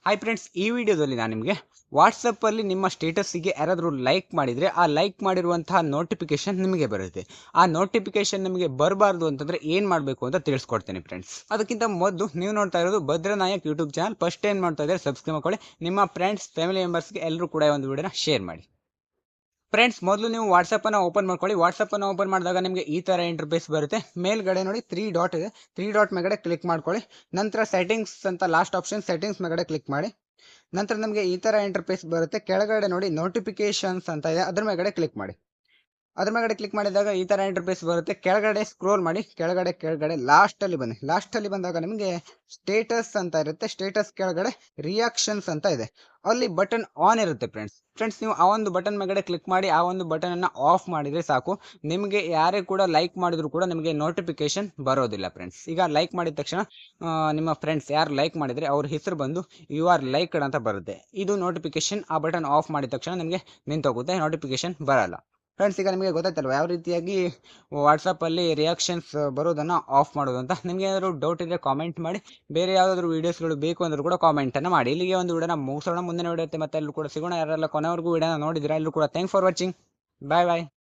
Hi friends, ಈ ವಿಡಿಯೋದಲ್ಲಿ ನಾನು ನಿಮಗೆ ವಾಟ್ಸಪ್ಪಲ್ಲಿ ನಿಮ್ಮ ಸ್ಟೇಟಸ್ಸಿಗೆ ಯಾರಾದರೂ ಲೈಕ್ ಮಾಡಿದರೆ ಆ ಲೈಕ್ ಮಾಡಿರುವಂತಹ ನೋಟಿಫಿಕೇಶನ್ ನಿಮಗೆ ಬರುತ್ತೆ. ಆ ನೋಟಿಫಿಕೇಶನ್ ನಿಮಗೆ ಬರಬಾರ್ದು ಅಂತಂದರೆ ಏನು ಮಾಡಬೇಕು ಅಂತ ತಿಳಿಸ್ಕೊಡ್ತೀನಿ ಫ್ರೆಂಡ್ಸ್. ಅದಕ್ಕಿಂತ ಮೊದಲು ನೀವು ನೋಡ್ತಾ ಇರೋದು ಭದ್ರನಾಯಕ್ ಯೂಟ್ಯೂಬ್ ಚಾನಲ್. ಫಸ್ಟ್ ಟೈಮ್ ನೋಡ್ತಾ ಇದ್ದರೆ ಸಬ್ಸ್ಕ್ರೈಬ್ ಮಾಡ್ಕೊಳ್ಳಿ. ನಿಮ್ಮ ಫ್ರೆಂಡ್ಸ್ ಫ್ಯಾಮಿಲಿ ಮೆಂಬರ್ಸ್ಗೆ ಎಲ್ಲರೂ ಕೂಡ ಒಂದು ವಿಡಿಯೋನ ಶೇರ್ ಮಾಡಿ. ಫ್ರೆಂಡ್ಸ್, ಮೊದಲು ನೀವು ವಾಟ್ಸಪ್ಪನ್ನು ಓಪನ್ ಮಾಡ್ಕೊಳ್ಳಿ. ವಾಟ್ಸಪ್ಪನ್ನು ಓಪನ್ ಮಾಡಿದಾಗ ನಿಮಗೆ ಈ ಥರ ಇಂಟರ್ಫೇಸ್ ಬರುತ್ತೆ. ಮೇಲ್ಗಡೆ ನೋಡಿ 3 ಡಾಟ್ ಇದೆ. 3 ಡಾಟ್ ಮೇಲ್ಗಡೆ ಕ್ಲಿಕ್ ಮಾಡ್ಕೊಳ್ಳಿ. ನಂತರ ಸೆಟ್ಟಿಂಗ್ಸ್ ಅಂತ ಲಾಸ್ಟ್ ಆಪ್ಷನ್, ಸೆಟ್ಟಿಂಗ್ಸ್ ಮೇಲ್ಗಡೆ ಕ್ಲಿಕ್ ಮಾಡಿ. ನಂತರ ನಮಗೆ ಈ ಥರ ಇಂಟರ್ಫೇಸ್ ಬರುತ್ತೆ. ಕೆಳಗಡೆ ನೋಡಿ ನೋಟಿಫಿಕೇಶನ್ಸ್ ಅಂತ ಇದೆ, ಅದ್ರ ಮೇಲ್ಗಡೆ ಕ್ಲಿಕ್ ಮಾಡಿ. ಅದ್ರ ಮೇಲ್ಗಡೆ ಕ್ಲಿಕ್ ಮಾಡಿದಾಗ ಈ ಥರ ಇಂಟರ್ಫೇಸ್ ಬರುತ್ತೆ. ಕೆಳಗಡೆ ಸ್ಕ್ರೋಲ್ ಮಾಡಿ, ಕೆಳಗಡೆ ಲಾಸ್ಟಲ್ಲಿ ಬನ್ನಿ. ಲಾಸ್ಟಲ್ಲಿ ಬಂದಾಗ ನಿಮಗೆ ಸ್ಟೇಟಸ್ ಅಂತ ಇರುತ್ತೆ. ಸ್ಟೇಟಸ್ ಕೆಳಗಡೆ ರಿಯಾಕ್ಷನ್ಸ್ ಅಂತ ಇದೆ, ಅಲ್ಲಿ ಬಟನ್ ಆನ್ ಇರುತ್ತೆ ಫ್ರೆಂಡ್ಸ್. ನೀವು ಆ ಒಂದು ಬಟನ್ ಮೇಲ್ಗಡೆ ಕ್ಲಿಕ್ ಮಾಡಿ ಆ ಒಂದು ಬಟನನ್ನು ಆಫ್ ಮಾಡಿದರೆ ಸಾಕು. ನಿಮಗೆ ಯಾರೇ ಕೂಡ ಲೈಕ್ ಮಾಡಿದ್ರು ಕೂಡ ನಿಮಗೆ ನೋಟಿಫಿಕೇಶನ್ ಬರೋದಿಲ್ಲ ಫ್ರೆಂಡ್ಸ್. ಈಗ ಲೈಕ್ ಮಾಡಿದ ತಕ್ಷಣ ನಿಮ್ಮ ಫ್ರೆಂಡ್ಸ್ ಯಾರು ಲೈಕ್ ಮಾಡಿದರೆ ಅವ್ರ ಹೆಸರು ಬಂದು ಯು ಆರ್ ಲೈಕ್ಡ್ ಅಂತ ಬರುತ್ತೆ. ಇದು ನೋಟಿಫಿಕೇಶನ್. ಆ ಬಟನ್ ಆಫ್ ಮಾಡಿದ ತಕ್ಷಣ ನಿಮಗೆ ನಿಂತೋಗುತ್ತೆ, ನೋಟಿಫಿಕೇಶನ್ ಬರಲ್ಲ. ಫ್ರೆಂಡ್ಸ್, ಈಗ ನಿಮಗೆ ಗೊತ್ತಾಯ್ತಲ್ವ ಯಾವ ರೀತಿಯಾಗಿ ವಾಟ್ಸಪ್ಪಲ್ಲಿ ರಿಯಾಕ್ಷನ್ಸ್ ಬರೋದನ್ನು ಆಫ್ ಮಾಡೋದು ಅಂತ. ನಿಮಗೆ ಏನಾದರೂ ಡೌಟ್ ಇದ್ದರೆ ಕಾಮೆಂಟ್ ಮಾಡಿ. ಬೇರೆ ಯಾವುದಾದ್ರೂ ವೀಡಿಯೋಸ್ಗಳು ಬೇಕು ಅಂದರೂ ಕೂಡ ಕಾಮೆಂಟನ್ನು ಮಾಡಿ. ಇಲ್ಲಿಗೆ ಒಂದು ವಿಡಿಯೋನ ಮುಗಿಸೋಣ. ಮುಂದಿನ ವಿಡಿಯೋ ಮತ್ತೆ ಎಲ್ಲರೂ ಕೂಡ ಸಿಗೋಣ. ಯಾರೆಲ್ಲ ಕೊನೆವರೆಗೂ ವಿಡಿಯೋನ ನೋಡಿದ್ದೀರಾ ಎಲ್ಲರೂ ಕೂಡ ಥ್ಯಾಂಕ್ಸ್ ಫಾರ್ ವಾಚಿಂಗ್. ಬಾಯ್.